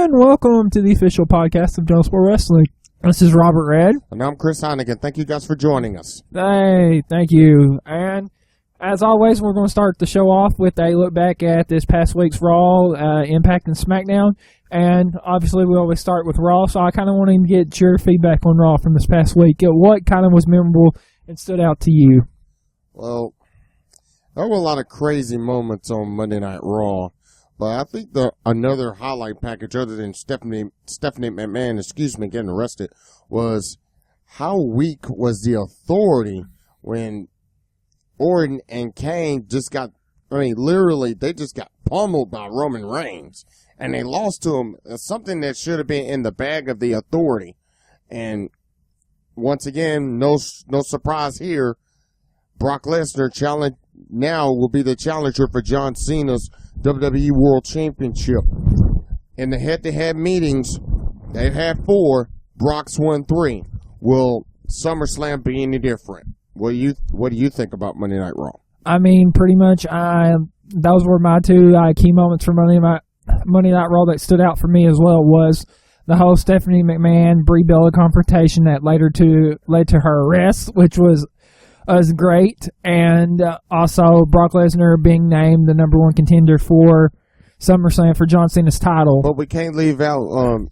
and welcome to the official podcast of Jones Sport Wrestling. This is Robert Red. And I'm Chris Heineken. Thank you guys for joining us. Hey, thank you. And as always, we're going to start the show off with a look back at this past week's Raw, Impact, and SmackDown. And obviously, we always start with Raw, so I kind of want to get your feedback on Raw from this past week. What kind of was memorable and stood out to you? Well, there were a lot of crazy moments on Monday Night Raw, but I think another highlight package other than Stephanie McMahon, getting arrested, was how weak was the Authority when Orton and Kane literally, they just got pummeled by Roman Reigns. And they lost to him, something that should have been in the bag of the Authority. And once again, no surprise here, Brock Lesnar now will be the challenger for John Cena's WWE World Championship. In the head-to-head meetings, they've had 4. Brock's won 3. Will SummerSlam be any different? What do you think about Monday Night Raw? I mean, pretty much, those were my two key moments for Monday Night Raw that stood out for me as well. Was the whole Stephanie McMahon Brie Bella confrontation that led to her arrest, which was great, and also Brock Lesnar being named the number 1 contender for SummerSlam for John Cena's title. But we can't leave out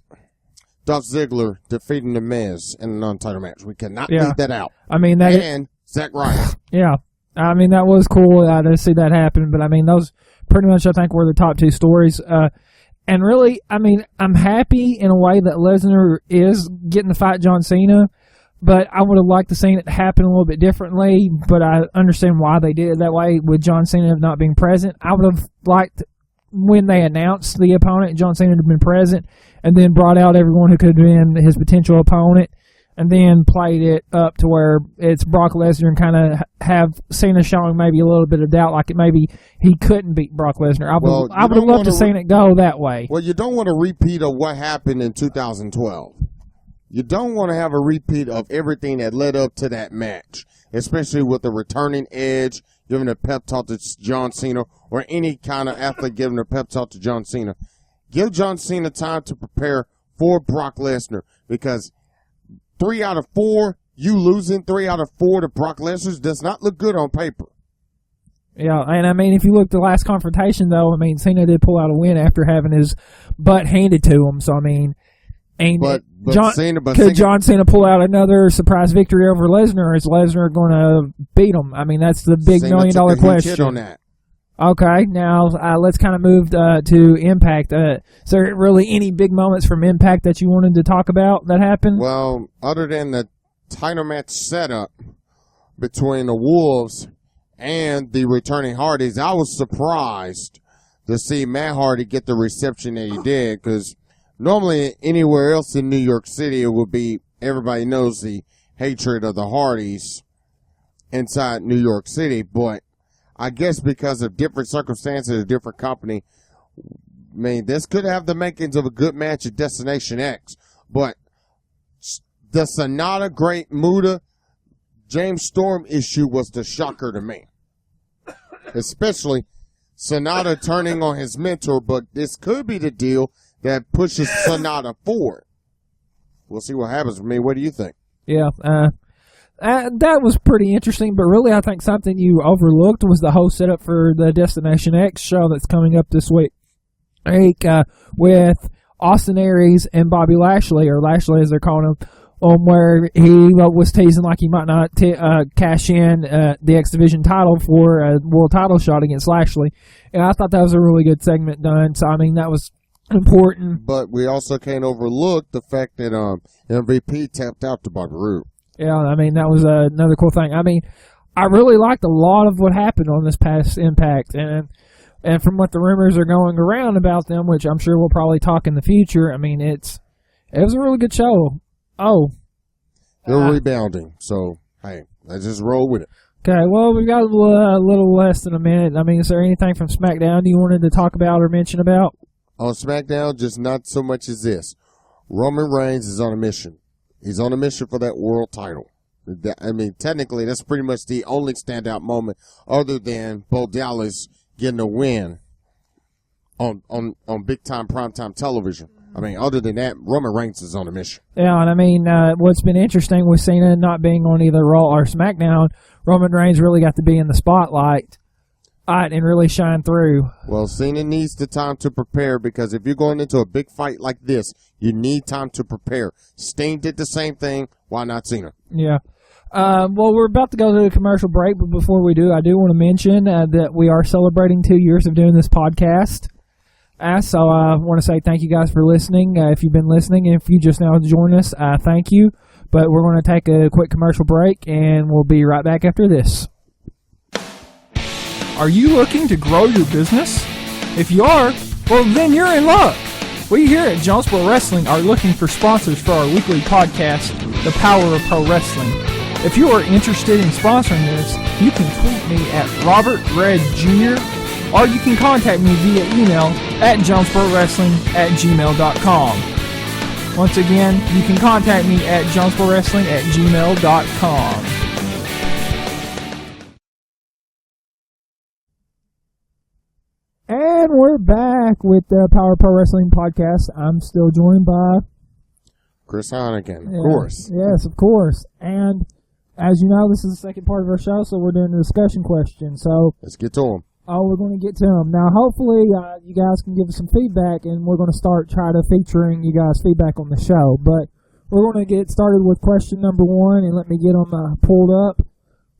Dolph Ziggler defeating The Miz in a non-title match. We cannot leave that out. I mean, and Zack Ryder. Yeah. I mean, that was cool to see that happen, but I mean, those pretty much, I think, were the top 2 stories. And really, I mean, I'm happy in a way that Lesnar is getting to fight John Cena, but I would have liked to see it happen a little bit differently, but I understand why they did it that way with John Cena not being present. I would have liked, when they announced the opponent, John Cena to have been present, and then brought out everyone who could have been his potential opponent, and then played it up to where it's Brock Lesnar and kind of have Cena showing maybe a little bit of doubt, like maybe he couldn't beat Brock Lesnar. I would have loved to see it go that way. Well, you don't want a repeat of what happened in 2012. You don't want to have a repeat of everything that led up to that match, especially with the returning Edge giving a pep talk to John Cena, or any kind of athlete giving a pep talk to John Cena. Give John Cena time to prepare for Brock Lesnar, because 3 out of 4, you losing 3 out of 4 to Brock Lesnar does not look good on paper. Yeah, and I mean, if you look at the last confrontation, though, I mean, Cena did pull out a win after having his butt handed to him. So, I mean, could John Cena pull out another surprise victory over Lesnar, or is Lesnar going to beat him? I mean, that's the big $1 million question. On that. Okay, now let's kind of move to Impact. Is there really any big moments from Impact that you wanted to talk about that happened? Well, other than the title match setup between the Wolves and the returning Hardys, I was surprised to see Matt Hardy get the reception that he did, because normally anywhere else in New York City, it would be, everybody knows the hatred of the Hardys inside New York City, but I guess because of different circumstances, a different company, I mean, this could have the makings of a good match at Destination X. But the Sonata, Great Muta, James Storm issue was the shocker to me. Especially Sonata turning on his mentor, but this could be the deal that pushes Sonata forward. We'll see what happens. I mean, what do you think? Yeah, that was pretty interesting, but really I think something you overlooked was the whole setup for the Destination X show that's coming up this week. With Austin Aries and Bobby Lashley, or Lashley as they're calling him, where he was teasing like he might not cash in the X Division title for a world title shot against Lashley. And I thought that was a really good segment done. So, I mean, that was important. But we also can't overlook the fact that MVP tapped out to Bobby Roode. Yeah, I mean, that was another cool thing. I mean, I really liked a lot of what happened on this past Impact, and from what the rumors are going around about them, which I'm sure we'll probably talk in the future, I mean, it was a really good show. Oh. They're rebounding, so, hey, let's just roll with it. Okay, well, we've got a little less than a minute. I mean, is there anything from SmackDown you wanted to talk about or mention about? On SmackDown, just not so much as this. Roman Reigns is on a mission. He's on a mission for that world title. I mean, technically, that's pretty much the only standout moment other than Bo Dallas getting a win on big-time primetime television. I mean, other than that, Roman Reigns is on a mission. Yeah, and I mean, what's been interesting with Cena not being on either Raw or SmackDown, Roman Reigns really got to be in the spotlight and really shine through. Well, Cena needs the time to prepare because if you're going into a big fight like this, you need time to prepare. Sting did the same thing. Why not Cena? Yeah. Well, we're about to go to a commercial break, but before we do, I do want to mention that we are celebrating 2 years of doing this podcast. So I want to say thank you guys for listening. If you've been listening, and if you just now joined us, thank you. But we're going to take a quick commercial break, and we'll be right back after this. Are you looking to grow your business? If you are, well, then you're in luck. We here at Jonesboro Wrestling are looking for sponsors for our weekly podcast, The Power of Pro Wrestling. If you are interested in sponsoring this, you can tweet me at Robert Red Jr., or you can contact me via email at jonesborowrestling@gmail.com. Once again, you can contact me at jonesborowrestling@gmail.com. And we're back with the Power Pro Wrestling Podcast. I'm still joined by Chris Heineken, of course. Yes, of course. And as you know, this is the second part of our show, so we're doing a discussion question. So let's get to them. We're going to get to them. Now, hopefully, you guys can give us some feedback, and we're going to start trying to featuring you guys' feedback on the show. But we're going to get started with question number 1, and let me get them pulled up.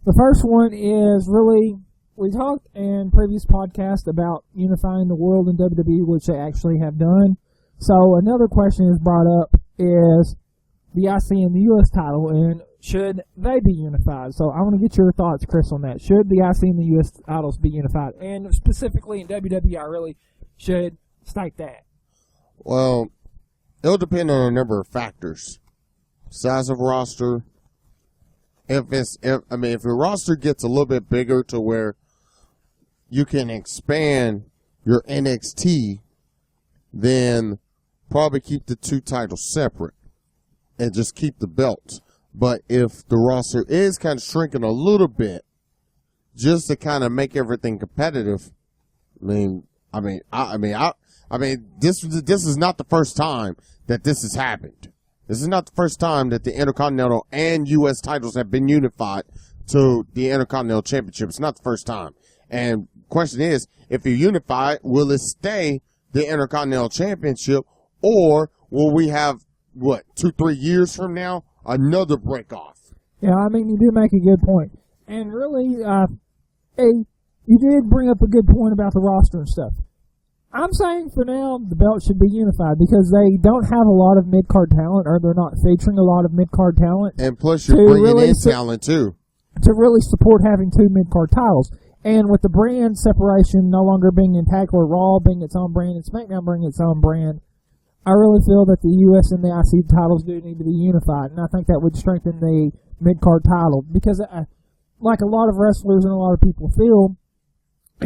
The first one is really, we talked in previous podcast about unifying the world in WWE, which they actually have done. So another question is brought up is the IC and the US title, and should they be unified? So I want to get your thoughts, Chris, on that. Should the IC and the US titles be unified? And specifically in WWE, I really should state that. Well, it'll depend on a number of factors. Size of roster. If your roster gets a little bit bigger to where you can expand your NXT, then probably keep the 2 titles separate and just keep the belts. But if the roster is kind of shrinking a little bit, just to kind of make everything competitive, this is not the first time that this has happened. This is not the first time that the Intercontinental and U.S. titles have been unified to the Intercontinental Championship. It's not the first time. And question is, if you unify it, will it stay the Intercontinental Championship, or will we have, 2-3 years from now, another break off? Yeah, I mean, you do make a good point. And really, you did bring up a good point about the roster and stuff. I'm saying for now, the belt should be unified because they don't have a lot of mid-card talent, or they're not featuring a lot of mid-card talent. And plus, you're bringing in talent, too. To really support having 2 mid-card titles. And with the brand separation no longer being intact, or Raw being its own brand and SmackDown being its own brand, I really feel that the U.S. and the IC titles do need to be unified, and I think that would strengthen the mid-card title. Because, like a lot of wrestlers and a lot of people feel,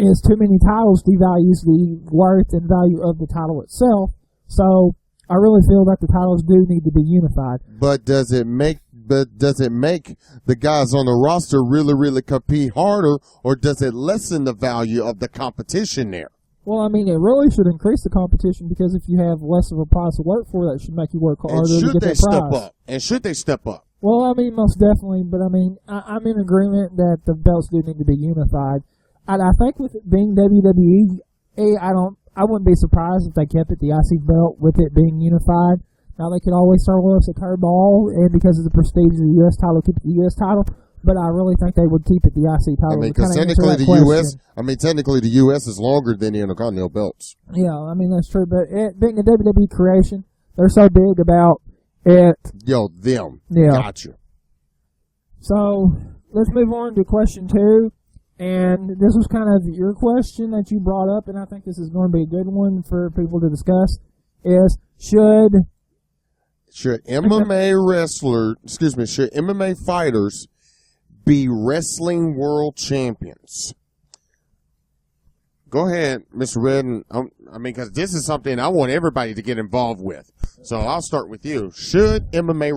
is too many titles devalues the worth and value of the title itself. So I really feel that the titles do need to be unified. But does it make the guys on the roster really, really compete harder, or does it lessen the value of the competition there? Well, I mean, it really should increase the competition, because if you have less of a prize to work for, that should make you work harder to get that prize. And should they step up? Well, I mean, most definitely. But, I mean, I'm in agreement that the belts do need to be unified. And I think with it being WWE, I wouldn't be surprised if they kept it the IC belt with it being unified. Now, they could always throw us a curveball, and because of the prestige of the U.S. title, keep it the U.S. title. But I really think they would keep it the IC title. I mean, because technically the U.S. is longer than the Intercontinental belts. Yeah, I mean, that's true. But it being a WWE creation, they're so big about it. Them. Yeah. Gotcha. So, let's move on to question 2. And this was kind of your question that you brought up, and I think this is going to be a good one for people to discuss, is should MMA fighters be wrestling world champions? Go ahead, Mr. Redden. Because this is something I want everybody to get involved with. So I'll start with you. Should MMA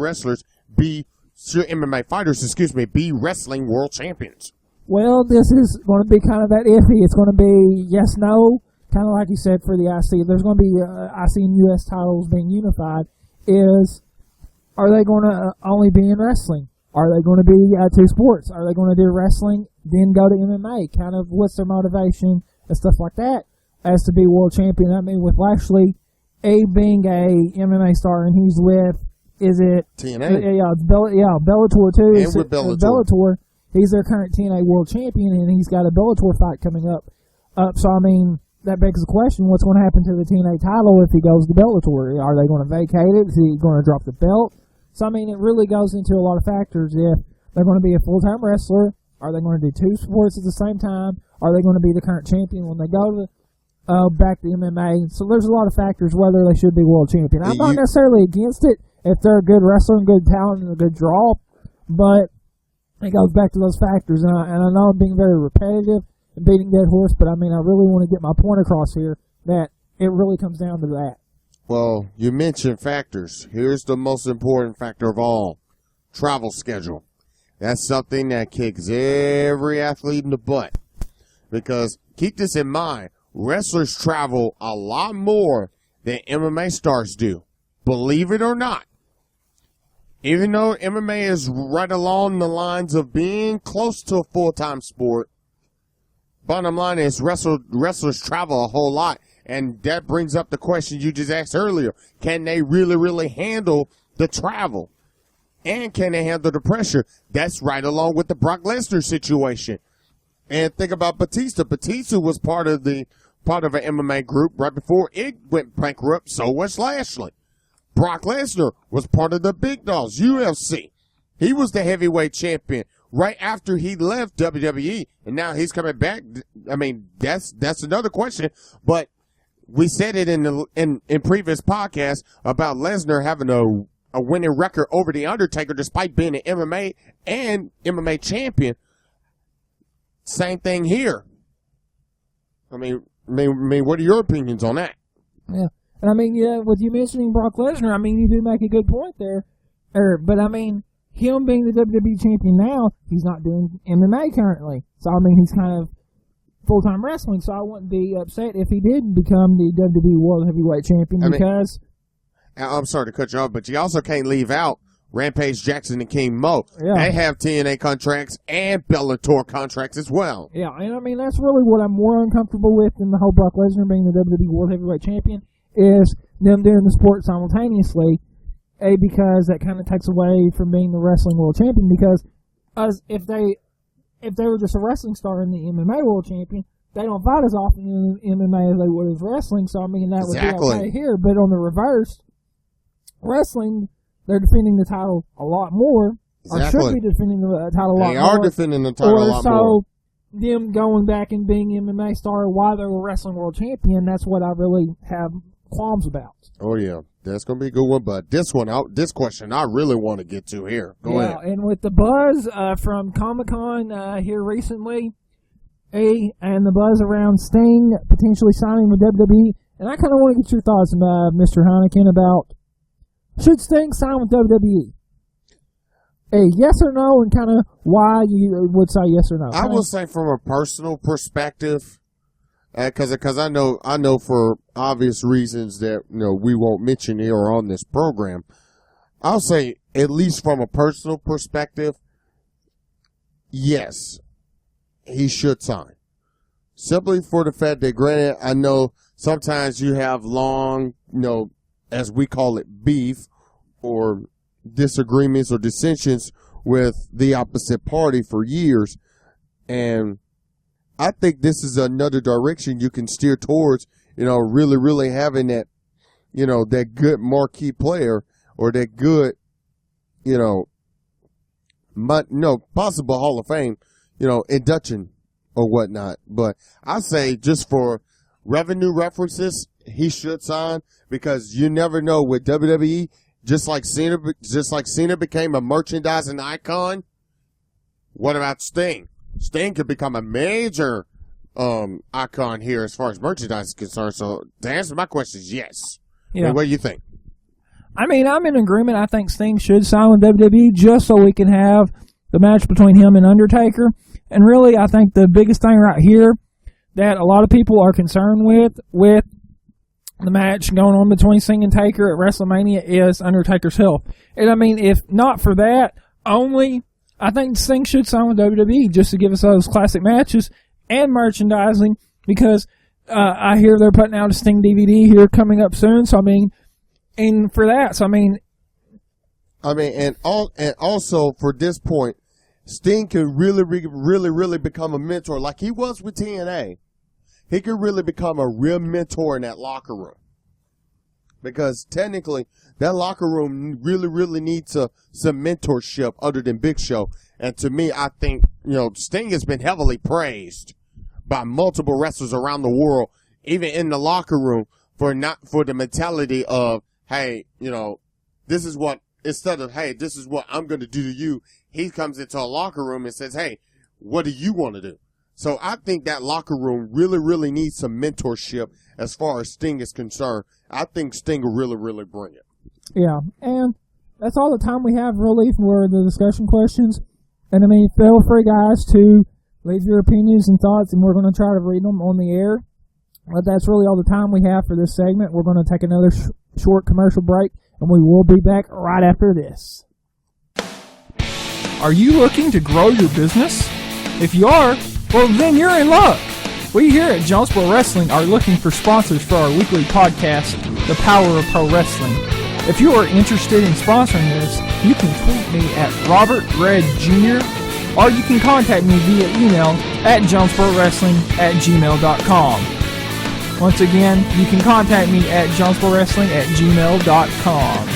fighters be wrestling world champions? Well, this is going to be kind of that iffy. It's going to be yes, no, kind of like you said for the IC, there's going to be IC and US titles being unified. Are they going to only be in wrestling? Are they going to be two sports? Are they going to do wrestling, then go to MMA? Kind of what's their motivation and stuff like that as to be world champion? I mean, with Lashley, being a MMA star, and he's with, is it TNA? It's Bellator too. And with Bellator. Bellator, he's their current TNA world champion, and he's got a Bellator fight coming up. So I mean, that begs the question: what's going to happen to the TNA title if he goes to Bellator? Are they going to vacate it? Is he going to drop the belt? So I mean, it really goes into a lot of factors. If they're going to be a full-time wrestler, are they going to do two sports at the same time? Are they going to be the current champion when they go to back to MMA? So there's a lot of factors whether they should be world champion. I'm not necessarily against it if they're a good wrestler and good talent and a good draw, but it goes back to those factors. And I know I'm being very repetitive and beating dead horse, but I mean, I really want to get my point across here that it really comes down to that. Well, you mentioned factors. Here's the most important factor of all: travel schedule. That's something that kicks every athlete in the butt. Because keep this in mind, wrestlers travel a lot more than MMA stars do. Believe it or not. Even though MMA is right along the lines of being close to a full-time sport, bottom line is wrestlers travel a whole lot. And that brings up the question you just asked earlier. Can they really, really handle the travel? And can they handle the pressure? That's right along with the Brock Lesnar situation. And think about Batista. Batista was part of an MMA group right before it went bankrupt. So was Lashley. Brock Lesnar was part of the Big Dogs, UFC. He was the heavyweight champion right after he left WWE, and now he's coming back. I mean, that's another question. But we said it in previous podcasts about Lesnar having a winning record over The Undertaker despite being an MMA and MMA champion. Same thing here. I mean, what are your opinions on that? Yeah. And I mean, yeah, with you mentioning Brock Lesnar, I mean, you do make a good point there. But I mean, him being the WWE champion now, he's not doing MMA currently. So I mean, he's kind of full-time wrestling. So I wouldn't be upset if he did become the WWE World Heavyweight Champion because. I'm sorry to cut you off, but you also can't leave out Rampage Jackson and King Mo. Yeah. They have TNA contracts and Bellator contracts as well. Yeah, and I mean, that's really what I'm more uncomfortable with than the whole Brock Lesnar being the WWE World Heavyweight Champion is them doing the sport simultaneously, because that kind of takes away from being the wrestling world champion, because if they were just a wrestling star and the MMA world champion, they don't fight as often in MMA as they would as wrestling, so I mean, that would be okay here, but on the reverse, wrestling, they're defending the title a lot more, or should be defending the title a lot more. They are defending the title a lot more. So, them going back and being MMA star while they were wrestling world champion, that's what I really have qualms about. Oh, yeah. That's going to be a good one, but this question I really want to get to here. Go ahead. And with the buzz from Comic-Con here recently, and the buzz around Sting potentially signing with WWE, and I kind of want to get your thoughts, Mr. Heineken, about should Sting sign with WWE? Yes or no, and kind of why you would say yes or no. I would say from a personal perspective, because I know for obvious reasons that we won't mention here on this program. I'll say at least from a personal perspective, yes, he should sign. Simply for the fact that, granted, I know sometimes you have long, as we call it, beef or disagreements or dissensions with the opposite party for years, and I think this is another direction you can steer towards, really, really having that, that good marquee player or that good, possible Hall of Fame, induction or whatnot. But I say just for revenue references, he should sign, because you never know with WWE. Just like Cena became a merchandising icon, what about Sting? Sting could become a major icon here as far as merchandise is concerned. So to answer my question is yes. Yeah. Hey, what do you think? I mean, I'm in agreement. I think Sting should sign with WWE just so we can have the match between him and Undertaker. And really, I think the biggest thing right here that a lot of people are concerned with the match going on between Sting and Taker at WrestleMania is Undertaker's health. And I mean, if not for that, only I think Sting should sign with WWE just to give us those classic matches and merchandising, because I hear they're putting out a Sting DVD here coming up soon. So I mean, and for that, so I mean, and also for this point, Sting could really become a mentor like he was with TNA. He could really become a real mentor in that locker room, because technically that locker room really needs some mentorship other than Big Show. And to me, I think, Sting has been heavily praised by multiple wrestlers around the world, even in the locker room, for the mentality of, hey, this is what, instead of, hey, this is what I'm going to do to you, he comes into a locker room and says, hey, what do you want to do? So I think that locker room really needs some mentorship as far as Sting is concerned. I think Sting will really bring it. Yeah, and that's all the time we have really for the discussion questions. And I mean, feel free, guys, to leave your opinions and thoughts, and we're going to try to read them on the air. But that's really all the time we have for this segment. We're going to take another short commercial break, and we will be back right after this. Are you looking to grow your business? If you are, well, then you're in luck. We here at Jonesboro Wrestling are looking for sponsors for our weekly podcast, The Power of Pro Wrestling. If you are interested in sponsoring this, you can tweet me at Robert Red Jr., or you can contact me via email at jonesborowrestling@gmail.com. Once again, you can contact me at jonesborowrestling@gmail.com.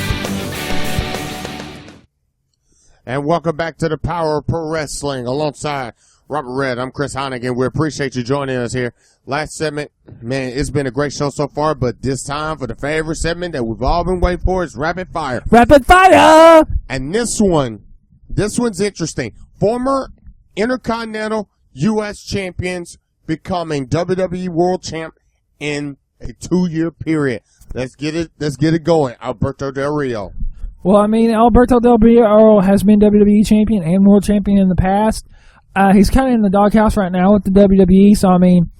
And welcome back to the Power of Pro Wrestling alongside Robert Red. I'm Chris Honigan. We appreciate you joining us here. Last segment, man, it's been a great show so far, but this time for the favorite segment that we've all been waiting for is Rapid Fire. Rapid Fire! And this one's interesting. Former Intercontinental U.S. champions becoming WWE World Champ in a 2-year period. Let's get it going. Alberto Del Rio. Well, I mean, Alberto Del Rio has been WWE champion and world champion in the past. He's kind of in the doghouse right now with the WWE, so I mean,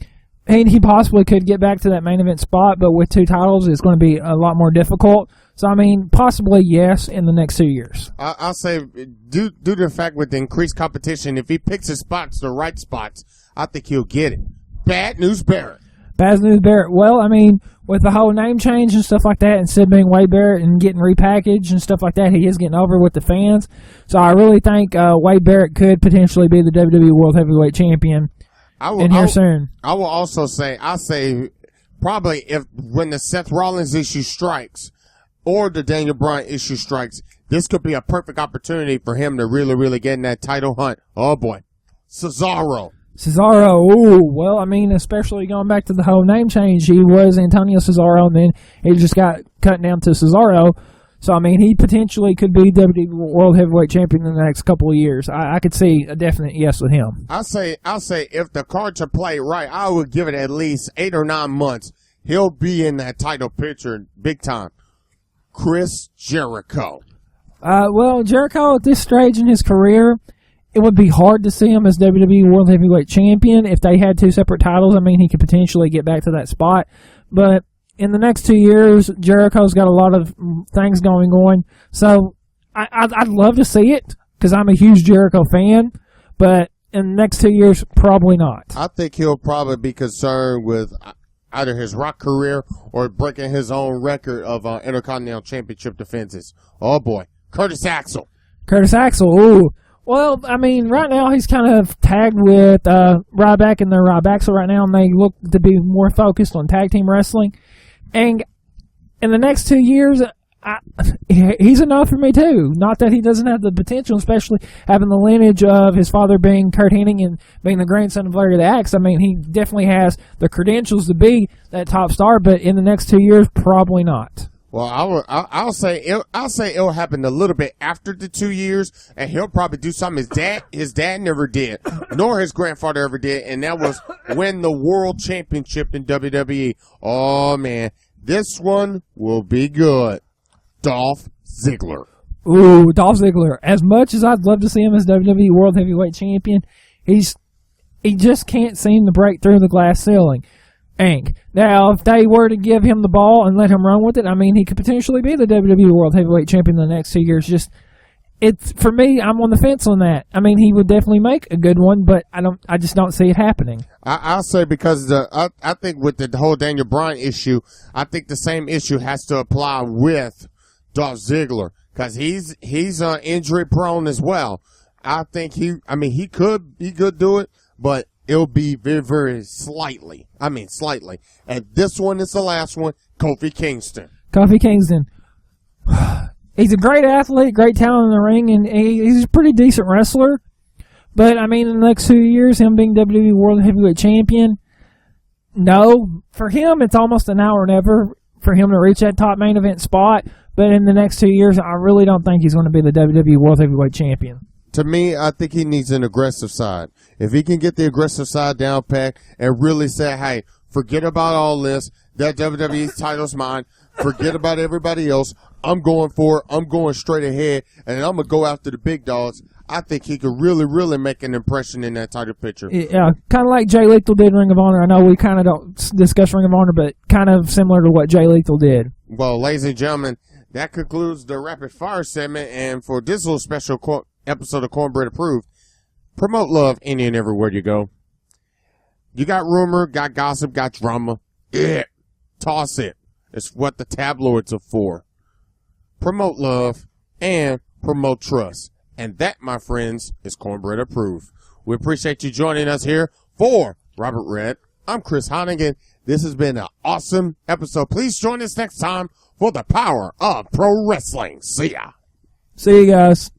he possibly could get back to that main event spot, but with 2 titles, it's going to be a lot more difficult. So, I mean, possibly yes in the next 2 years. I'll say, due to the fact with the increased competition, if he picks his spots, the right spots, I think he'll get it. Bad News Barrett. Bad News Barrett. Well, I mean, with the whole name change and stuff like that, instead of being Wade Barrett and getting repackaged and stuff like that, he is getting over with the fans. So I really think Wade Barrett could potentially be the WWE World Heavyweight Champion soon. I will also say, probably when the Seth Rollins issue strikes or the Daniel Bryan issue strikes, this could be a perfect opportunity for him to really get in that title hunt. Oh boy. Cesaro, ooh, well, I mean, especially going back to the whole name change, he was Antonio Cesaro, and then he just got cut down to Cesaro. So, I mean, he potentially could be WWE World Heavyweight Champion in the next couple of years. I could see a definite yes with him. I'll say if the cards are played right, I would give it at least 8 or 9 months. He'll be in that title picture big time. Chris Jericho. Well, Jericho at this stage in his career, it would be hard to see him as WWE World Heavyweight Champion. If they had 2 separate titles, I mean, he could potentially get back to that spot. But in the next 2 years, Jericho's got a lot of things going on. So I'd love to see it because I'm a huge Jericho fan. But in the next 2 years, probably not. I think he'll probably be concerned with either his Rock career or breaking his own record of Intercontinental Championship defenses. Oh, boy. Curtis Axel. Ooh. Well, I mean, right now he's kind of tagged with Ryback and the Ryback right now, and they look to be more focused on tag team wrestling. And in the next 2 years, he's enough for me too. Not that he doesn't have the potential, especially having the lineage of his father being Kurt Hennig and being the grandson of Larry the Axe. I mean, he definitely has the credentials to be that top star, but in the next 2 years, probably not. Well, I'll say it'll happen a little bit after the 2 years, and he'll probably do something his dad never did, nor his grandfather ever did, and that was win the World Championship in WWE. Oh man, this one will be good. Dolph Ziggler. Ooh, Dolph Ziggler. As much as I'd love to see him as WWE World Heavyweight Champion, he's he just can't seem to break through the glass ceiling. Now, if they were to give him the ball and let him run with it, I mean, he could potentially be the WWE World Heavyweight Champion in the next 2 years. Just, it's, for me, I'm on the fence on that. I mean, he would definitely make a good one, but I just don't see it happening. I'll say because I think with the whole Daniel Bryan issue, I think the same issue has to apply with Dolph Ziggler because he's injury prone as well. I think he could do it, but it'll be very, very slightly. I mean, slightly. And this one is the last one, Kofi Kingston. Kofi Kingston. He's a great athlete, great talent in the ring, and he's a pretty decent wrestler. But, I mean, in the next 2 years, him being WWE World Heavyweight Champion, no. For him, it's almost an hour never for him to reach that top main event spot. But in the next 2 years, I really don't think he's going to be the WWE World Heavyweight Champion. To me, I think he needs an aggressive side. If he can get the aggressive side down pat and really say, hey, forget about all this. That WWE title's mine. Forget about everybody else. I'm going for it. I'm going straight ahead, and I'm going to go after the big dogs. I think he could really, really make an impression in that title picture. Yeah, kind of like Jay Lethal did in Ring of Honor. I know we kind of don't discuss Ring of Honor, but kind of similar to what Jay Lethal did. Well, ladies and gentlemen, that concludes the rapid fire segment, and for this little special episode of Cornbread Approved, promote love any and everywhere you go. You got rumor, got gossip, got drama. Toss it. It's what the tabloids are for. Promote love and promote trust. And that, my friends, is Cornbread Approved. We appreciate you joining us here for Robert Red. I'm Chris Honnigan. This has been an awesome episode. Please join us next time for the power of pro wrestling. See ya. See you guys.